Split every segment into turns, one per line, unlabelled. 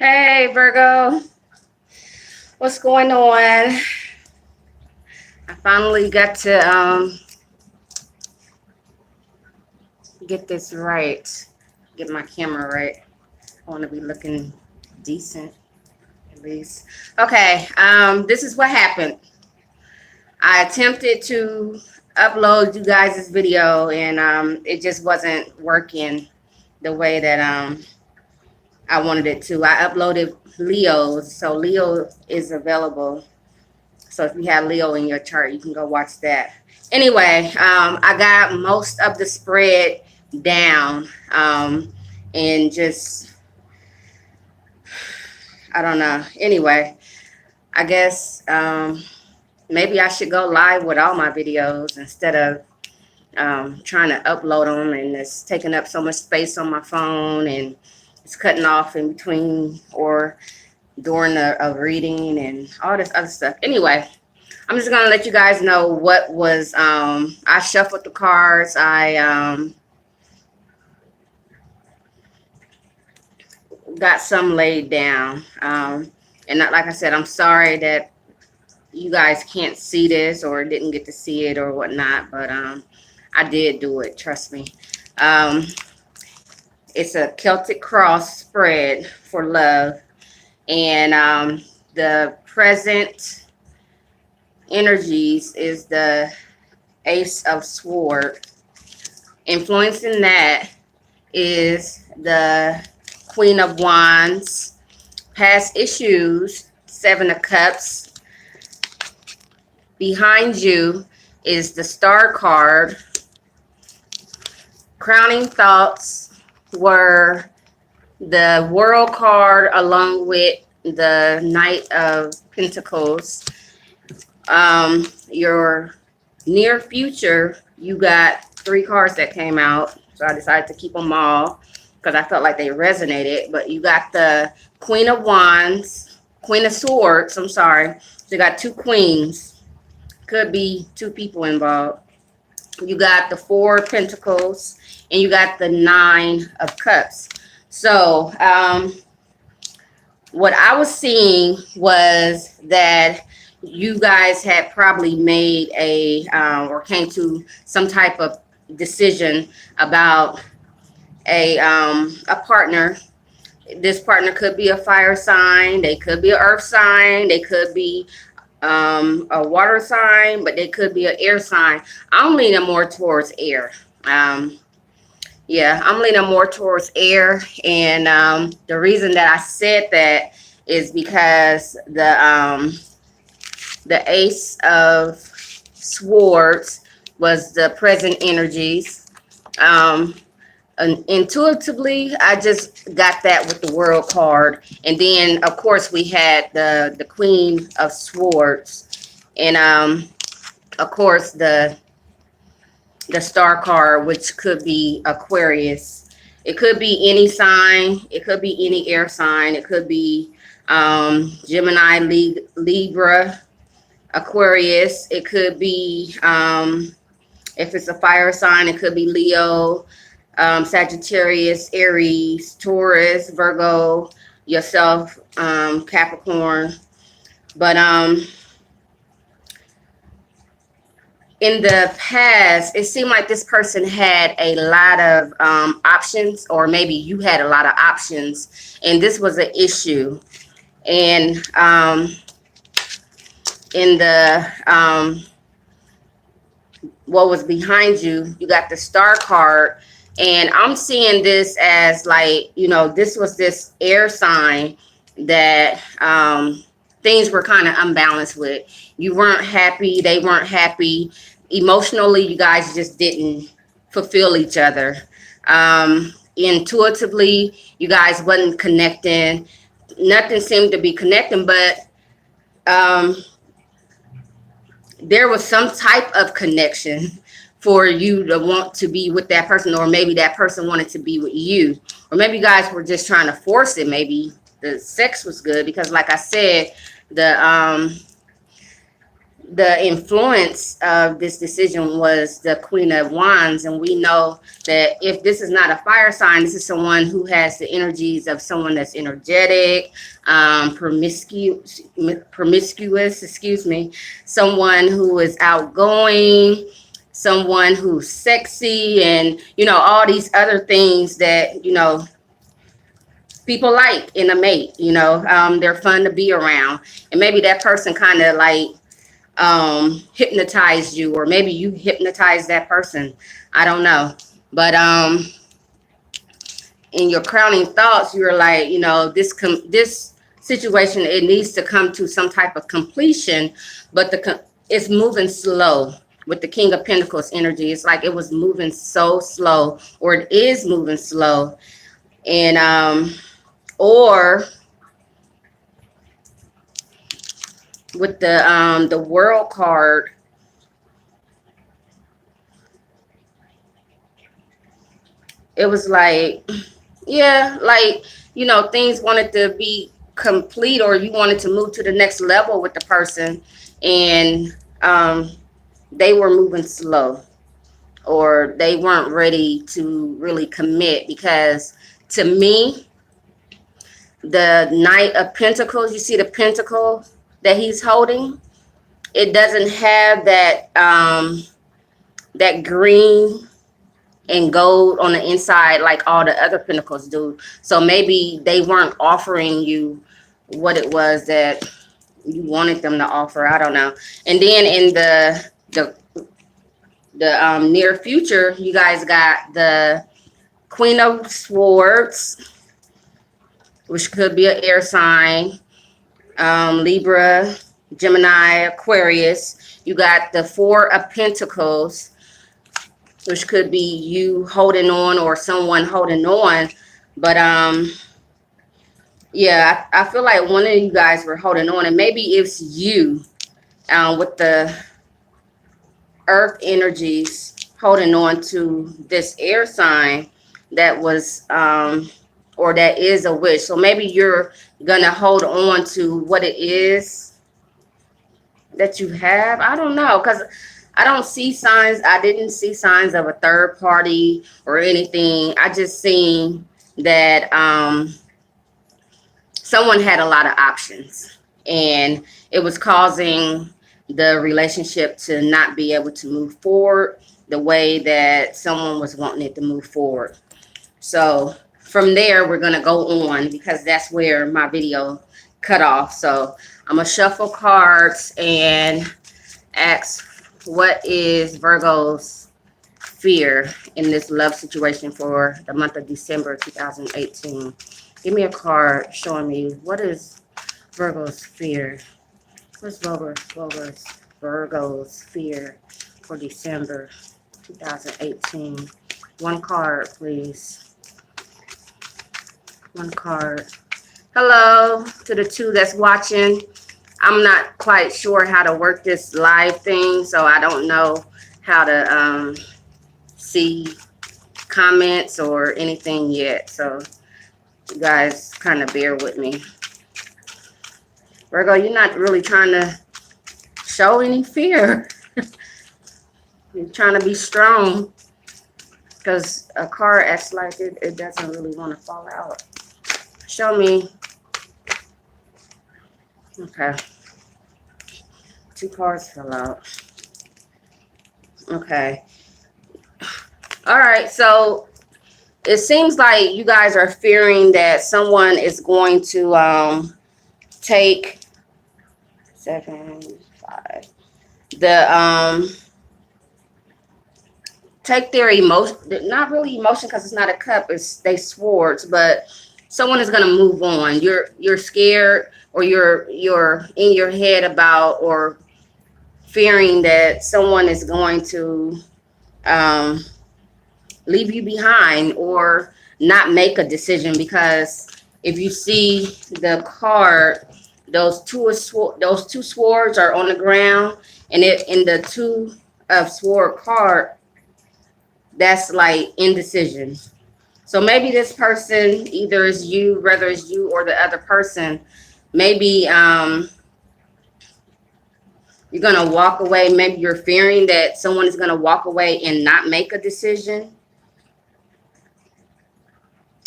Hey Virgo, what's going on? I finally got to get this right, get my camera right. I want to be looking decent at least. Okay, this is what happened. I attempted to upload you guys this video and it just wasn't working the way that I wanted it to. I uploaded Leo's, so Leo is available. So if you have Leo in your chart, you can go watch that. Anyway, I got most of the spread down, and just, I don't know. Anyway, I guess maybe I should go live with all my videos instead of trying to upload them, and it's taking up so much space on my phone, and it's cutting off in between or during a reading and all this other stuff. Anyway, I'm just gonna let you guys know what was I shuffled the cards. I got some laid down. And not, like I said, I'm sorry that you guys can't see this or didn't get to see it or whatnot, but I did do it, trust me. It's a Celtic cross spread for love, and the present energies is the Ace of Swords. Influencing that is the Queen of Wands. Past issues, Seven of Cups. Behind you is the Star card. Crowning thoughts were the World card along with the Knight of Pentacles. Your near future, you got 3 cards that came out, so I decided to keep them all because I felt like they resonated. But you got the Queen of Wands, Queen of Swords, I'm sorry. So you got 2 queens, could be 2 people involved. You got the 4 of Pentacles, and you got the 9 of Cups. So what I was seeing was that you guys had probably made a or came to some type of decision about a partner. This partner could be a fire sign, they could be an earth sign, they could be a water sign, but they could be an air sign. I'm leaning more towards air. Yeah, I'm leaning more towards air, and the reason that I said that is because the Ace of Swords was the present energies. And intuitively, I just got that with the World card. And then, of course, we had the Queen of Swords. And, of course, the Star card, which could be Aquarius. It could be any sign. It could be any air sign. It could be Gemini, Libra, Aquarius. It could be, if it's a fire sign, it could be Leo, Sagittarius, Aries, Taurus, Virgo, yourself, Capricorn. But in the past, it seemed like this person had a lot of options, or maybe you had a lot of options, and this was an issue. And in the what was behind you, you got the Star card, and I'm seeing this as like, you know, this was this air sign that things were kind of unbalanced with. You weren't happy, they weren't happy. Emotionally, you guys just didn't fulfill each other. Intuitively, you guys wasn't connecting. Nothing seemed to be connecting, but there was some type of connection for you to want to be with that person, or maybe that person wanted to be with you, or maybe you guys were just trying to force it. Maybe the sex was good, because like I said, the influence of this decision was the Queen of Wands, and we know that if this is not a fire sign, this is someone who has the energies of someone that's energetic, promiscuous, excuse me, someone who is outgoing, someone who's sexy, and all these other things that people like in a mate. They're fun to be around, and maybe that person kind of like hypnotized you, or maybe you hypnotized that person. I don't know. But in your crowning thoughts, you're like, this situation, it needs to come to some type of completion, but it's moving slow. With the King of Pentacles energy, it's like it was moving so slow, or it is moving slow. And or with the World card, it was like, yeah, like, things wanted to be complete, or you wanted to move to the next level with the person, and they were moving slow, or they weren't ready to really commit. Because to me, the Knight of Pentacles, you see the pentacle that he's holding, it doesn't have that green and gold on the inside like all the other pentacles do. So maybe they weren't offering you what it was that you wanted them to offer. I don't know. And then in the near future, you guys got the Queen of Swords, which could be an air sign, Libra, Gemini, Aquarius. You got the Four of Pentacles, which could be you holding on or someone holding on. But yeah, I feel like one of you guys were holding on, and maybe it's you with the earth energies holding on to this air sign that was or that is a wish. So maybe you're gonna hold on to what it is that you have. I don't know, because I don't see signs. I didn't see signs of a third party or anything. I just seen that someone had a lot of options, and it was causing the relationship to not be able to move forward the way that someone was wanting it to move forward. So from there, we're going to go on, because that's where my video cut off. So I'm going to shuffle cards and ask, what is Virgo's fear in this love situation for the month of December 2018? Give me a card showing me what is Virgo's fear. What's Virgo's fear for December 2018? One card, please. One card. Hello to the two that's watching. I'm not quite sure how to work this live thing, so I don't know how to see comments or anything yet. So you guys kind of bear with me. Virgo, you're not really trying to show any fear. You're trying to be strong, because a card acts like it doesn't really want to fall out. Show me. Okay. Two cards fell out. Okay. All right. So it seems like you guys are fearing that someone is going to take 7, 5. Take their emotion, not really emotion, because it's not a cup, it's they swords, but someone is going to move on. You're scared, or you're in your head about, or fearing that someone is going to leave you behind or not make a decision. Because if you see the card, those two swords are on the ground, and in the Two of Sword card, that's like indecision. So maybe this person, either is you, whether it's you or the other person, maybe You're going to walk away. Maybe you're fearing that someone is going to walk away and not make a decision.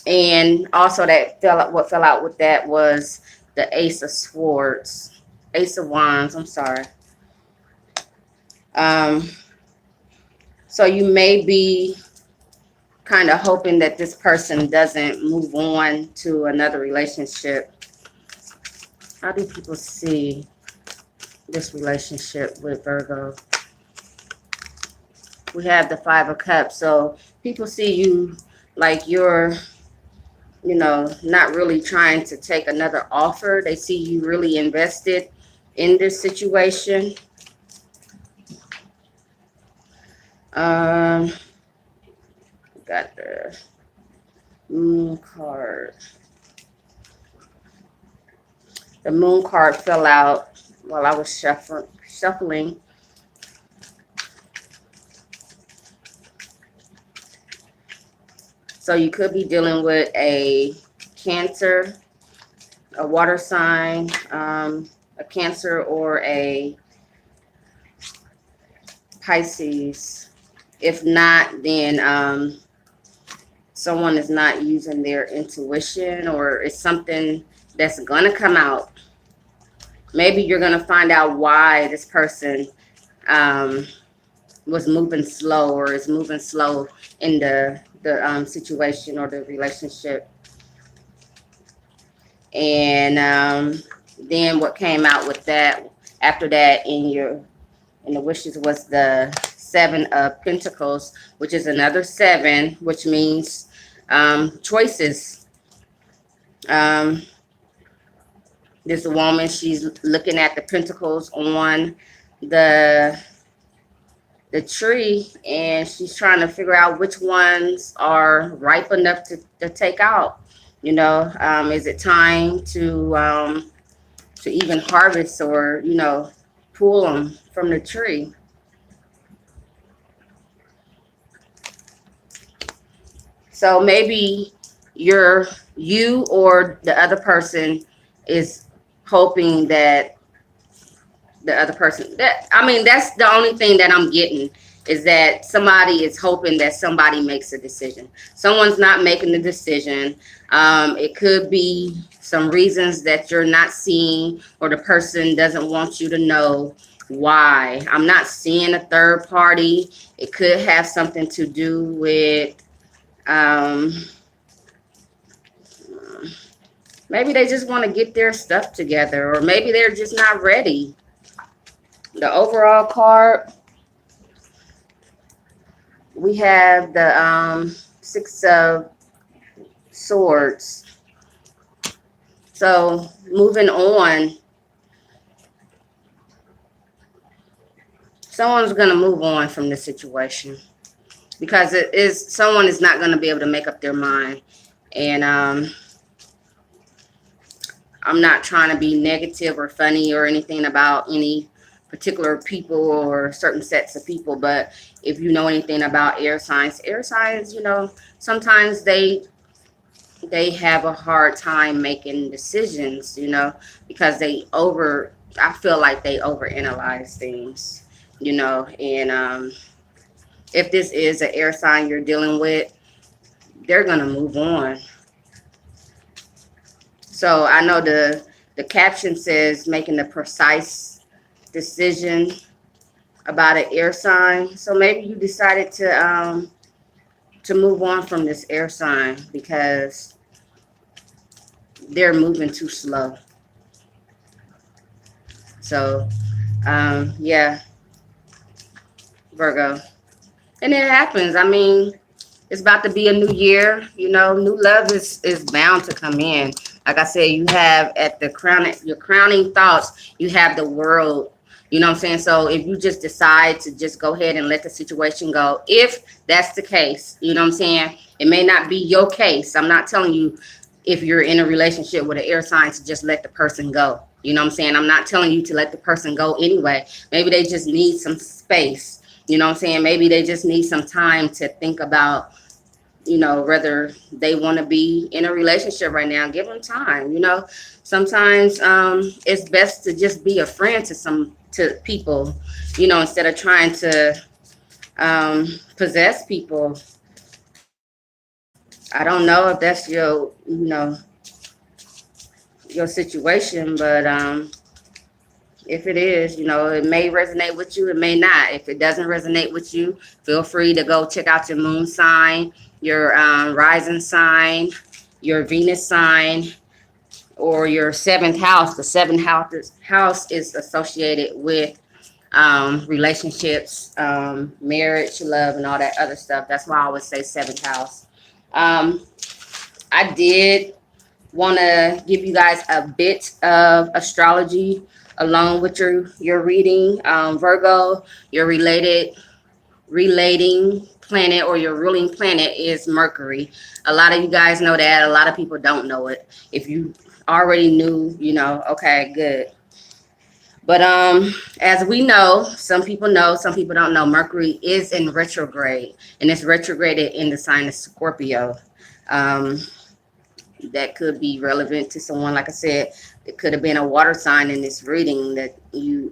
And also what fell out with that was the Ace of Swords, Ace of Wands, I'm sorry. Um, so you may be kind of hoping that this person doesn't move on to another relationship. How do people see this relationship with Virgo? We have the Five of Cups. So people see you like you're, not really trying to take another offer. They see you really invested in this situation. Got the Moon card. The Moon card fell out while I was shuffling. So you could be dealing with a Cancer, a water sign, a Cancer, or a Pisces. If not, then someone is not using their intuition, or it's something that's going to come out. Maybe you're going to find out why this person was moving slow, or is moving slow in the situation or the relationship. And then what came out with that after that in the wishes was the Seven of Pentacles, which is another seven, which means choices. This woman, she's looking at the pentacles on the tree, and she's trying to figure out which ones are ripe enough to take out. Is it time to even harvest, or pull them from the tree? So maybe you or the other person is hoping that the other person, that's the only thing that I'm getting, is that somebody is hoping that somebody makes a decision. Someone's not making the decision. It could be some reasons that you're not seeing, or the person doesn't want you to know why. I'm not seeing a third party. It could have something to do with maybe they just want to get their stuff together, or maybe they're just not ready. The overall card, we have the Six of Swords. So moving on, someone's going to move on from this situation, because someone is not going to be able to make up their mind. And I'm not trying to be negative or funny or anything about any particular people or certain sets of people, but if you know anything about air signs, sometimes they have a hard time making decisions, because I feel like they overanalyze things, and if this is an air sign you're dealing with, they're gonna move on. So I know the caption says making the precise decision about an air sign. So maybe you decided to move on from this air sign because they're moving too slow. So yeah, Virgo. And it happens. It's about to be a new year. New love is bound to come in. Like I said, you have at your crowning thoughts, you have the World. You know what I'm saying? So if you just decide to just go ahead and let the situation go, if that's the case, you know what I'm saying? It may not be your case. I'm not telling you, if you're in a relationship with an air sign, to just let the person go. You know what I'm saying? I'm not telling you to let the person go anyway. Maybe they just need some space. You know what I'm saying? Maybe they just need some time to think about whether they want to be in a relationship right now, give them time. Sometimes it's best to just be a friend to people, instead of trying to possess people. I don't know if that's your situation, but if it is, it may resonate with you, it may not. If it doesn't resonate with you, feel free to go check out your moon sign, your rising sign, your Venus sign, or your seventh house. The seventh house is associated with relationships, marriage, love, and all that other stuff. That's why I always say seventh house. Um, I did want to give you guys a bit of astrology along with your reading. Virgo, your relating planet or your ruling planet is Mercury. A lot of you guys know that. A lot of people don't know it. If you already knew, okay, good. But as we know, some people know, some people don't know, Mercury is in retrograde, and it's retrograded in the sign of Scorpio. Um, that could be relevant to someone. Like I said, it could have been a water sign in this reading that you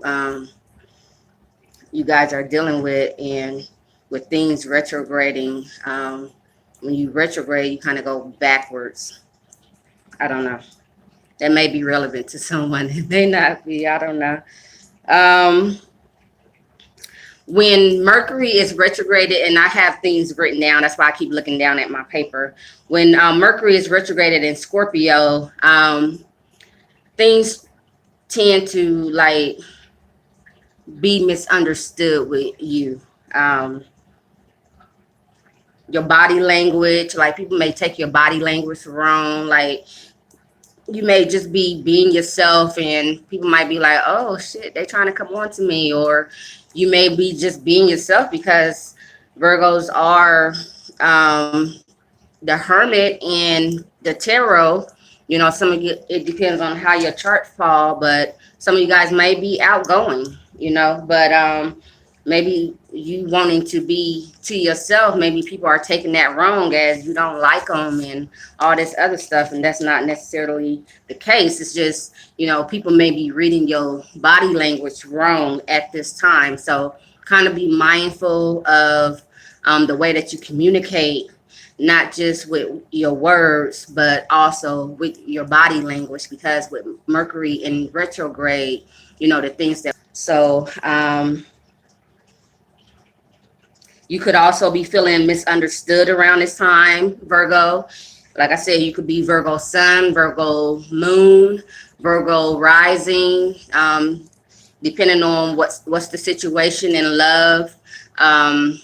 guys are dealing with, and with things retrograding. When you retrograde, you kind of go backwards. I don't know. That may be relevant to someone. It may not be. I don't know. Um, when Mercury is retrograded, and I have things written down, that's why I keep looking down at my paper. When Mercury is retrograded in Scorpio, things tend to like be misunderstood with you. Um, your body language, like people may take your body language wrong. Like you may just be being yourself, and people might be like, oh shit, they trying to come on to me. Or you may be just being yourself, because Virgos are the hermit and the tarot. Some of you, it depends on how your chart fall, but some of you guys may be outgoing, but maybe you wanting to be to yourself, maybe people are taking that wrong as you don't like them and all this other stuff, and that's not necessarily the case. It's just, people may be reading your body language wrong at this time. So kind of be mindful of the way that you communicate, not just with your words, but also with your body language, because with Mercury in retrograde, the things that, so you could also be feeling misunderstood around this time, Virgo. Like I said, you could be Virgo sun, Virgo moon, Virgo rising, depending on what's the situation in love. Um,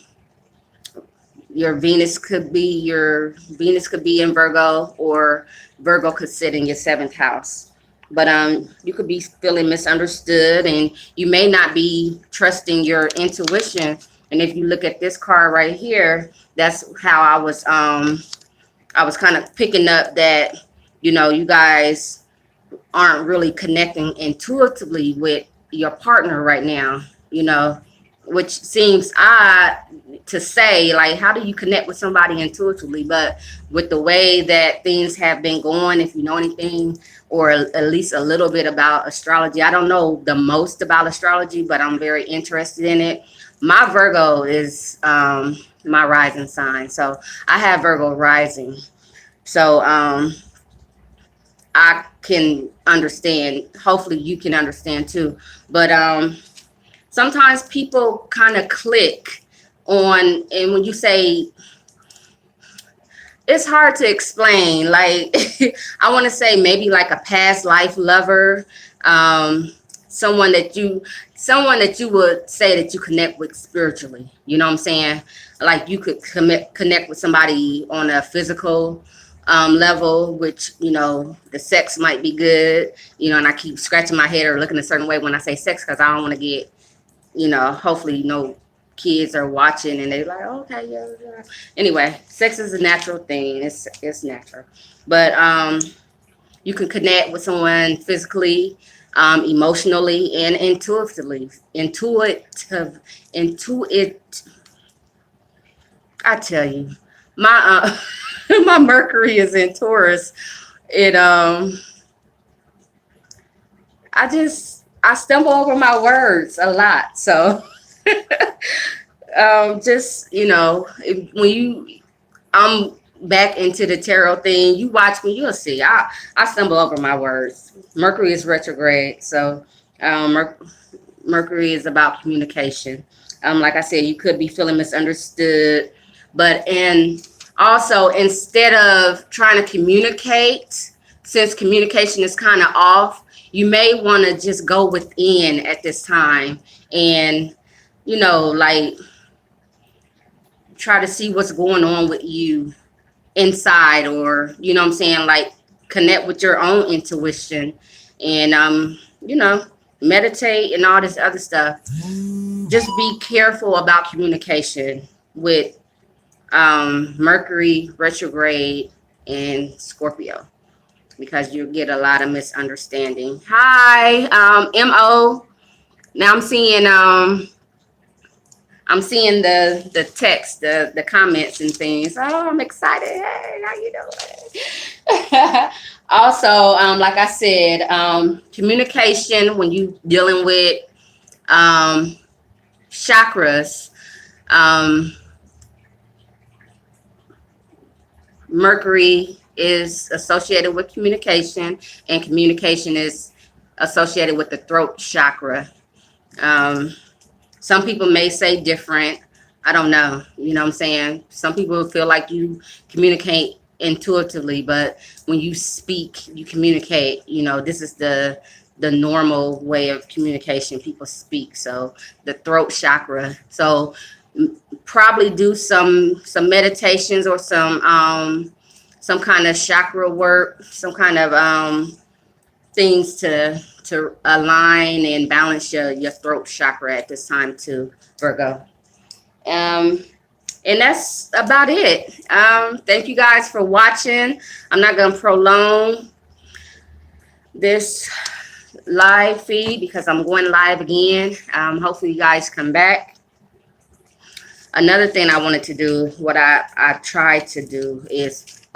your Venus could be in Virgo, or Virgo could sit in your seventh house. But you could be feeling misunderstood, and you may not be trusting your intuition. And if you look at this card right here, that's how I was kind of picking up that, you guys aren't really connecting intuitively with your partner right now, which seems odd to say. Like, how do you connect with somebody intuitively? But with the way that things have been going, if you know anything, or at least a little bit about astrology, I don't know the most about astrology, but I'm very interested in it. My Virgo is my rising sign. So I have Virgo rising. So I can understand. Hopefully you can understand too. But sometimes people kind of click on, and when you say, it's hard to explain. Like I want to say maybe like a past life lover, um, someone that you would say that you connect with spiritually. You know what I'm saying? Like you could connect with somebody on a physical level, which the sex might be good. And I keep scratching my head or looking a certain way when I say sex, because I don't want to get, hopefully kids are watching and they're like, oh, okay, yeah, yeah. Anyway, sex is a natural thing. It's natural. But you can connect with someone physically, emotionally, and intuitively. Intuitive. I tell you. my my Mercury is in Taurus. It I stumble over my words a lot. So just when I'm back into the tarot thing, you watch me, you'll see. I stumble over my words. Mercury is retrograde, so Mer- Mercury is about communication. Like I said, you could be feeling misunderstood, but and also instead of trying to communicate, since communication is kind of off, you may want to just go within at this time and like try to see what's going on with you inside, or what I'm saying, like connect with your own intuition and meditate and all this other stuff. Just be careful about communication with Mercury retrograde and Scorpio, because you get a lot of misunderstanding. Hi, Mo. Now I'm seeing the text, the comments and things. Oh, I'm excited. Hey, how you doing? Also, like I said, communication when you dealing with um, chakras. Um, Mercury is associated with communication, and communication is associated with the throat chakra. Um, some people may say different. I don't know. You know what I'm saying? Some people feel like you communicate intuitively, but when you speak, you communicate. This is the normal way of communication. People speak. So the throat chakra. So probably do some meditations or some kind of chakra work, some kind of things to align and balance your throat chakra at this time too, Virgo. Um, and that's about it. Thank you guys for watching. I'm not gonna prolong this live feed because I'm going live again. Hopefully you guys come back. Another thing I wanted to do, what I tried to do is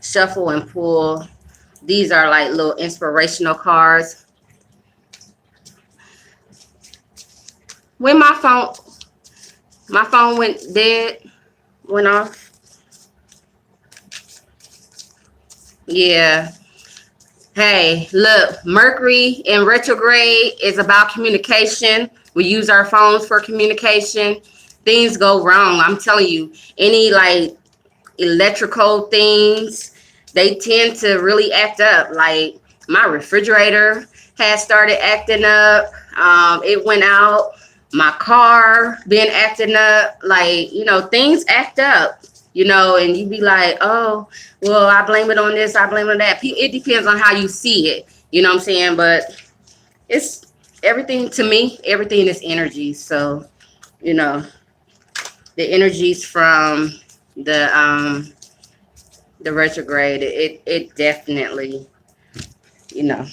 shuffle and pull. These are like little inspirational cards. When my phone went dead, went off. Yeah. Hey, look, Mercury in retrograde is about communication. We use our phones for communication. Things go wrong. I'm telling you, any like electrical things, they tend to really act up. Like my refrigerator has started acting up. It went out. My car been acting up. Like, things act up, and you be like, oh, well, I blame it on this, I blame it on that. It depends on how you see it. You know what I'm saying? But it's everything to me, everything is energy. So, the energies from the retrograde, it definitely, you know.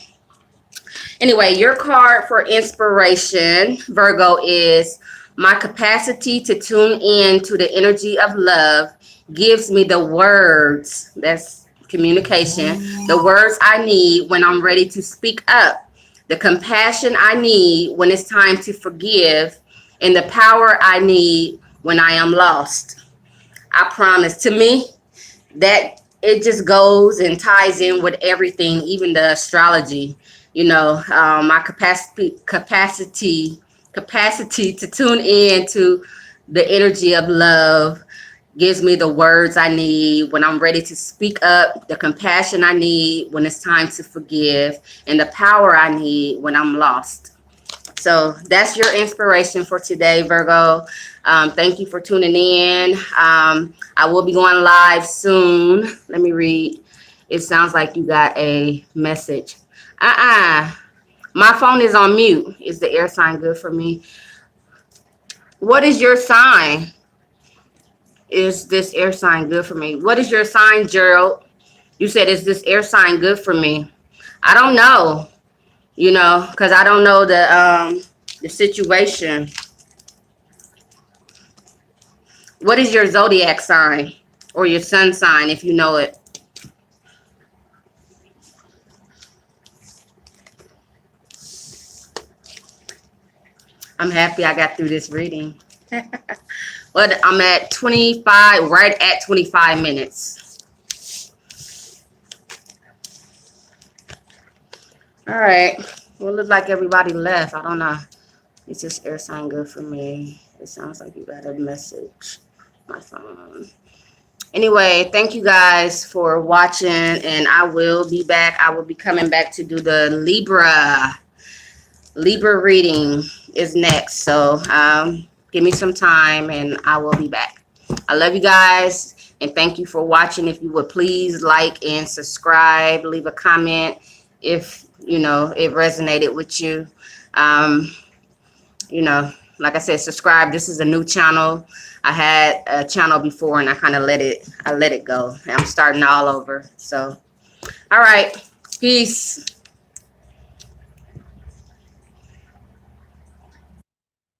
Anyway, your card for inspiration, Virgo, is my capacity to tune in to the energy of love gives me the words, that's communication, the words I need when I'm ready to speak up, the compassion I need when it's time to forgive, and the power I need when I am lost. I promise. To me, that it just goes and ties in with everything, even the astrology. My capacity to tune in to the energy of love gives me the words I need when I'm ready to speak up, the compassion I need when it's time to forgive, and the power I need when I'm lost. So that's your inspiration for today, Virgo. Thank you for tuning in. I will be going live soon. Let me read. It sounds like you got a message. My phone is on mute. Is the air sign good for me? What is your sign? Is this air sign good for me? What is your sign, Gerald? You said, is this air sign good for me? I don't know, because I don't know the situation. What is your zodiac sign? or your sun sign if you know it. I'm happy I got through this reading. But I'm at 25, right at 25 minutes. All right. Well, it looks like everybody left. I don't know. Is this air sign good for me? It sounds like you got a message. My phone. Anyway, thank you guys for watching, and I will be back. I will be coming back to do the Libra reading is next. So give me some time, and I will be back. I love you guys, and thank you for watching. If you would please like and subscribe, leave a comment if you know it resonated with you. You know, like I said, subscribe. This is a new channel. I had a channel before and I kind of let it go. I'm starting all over. So, all right. Peace.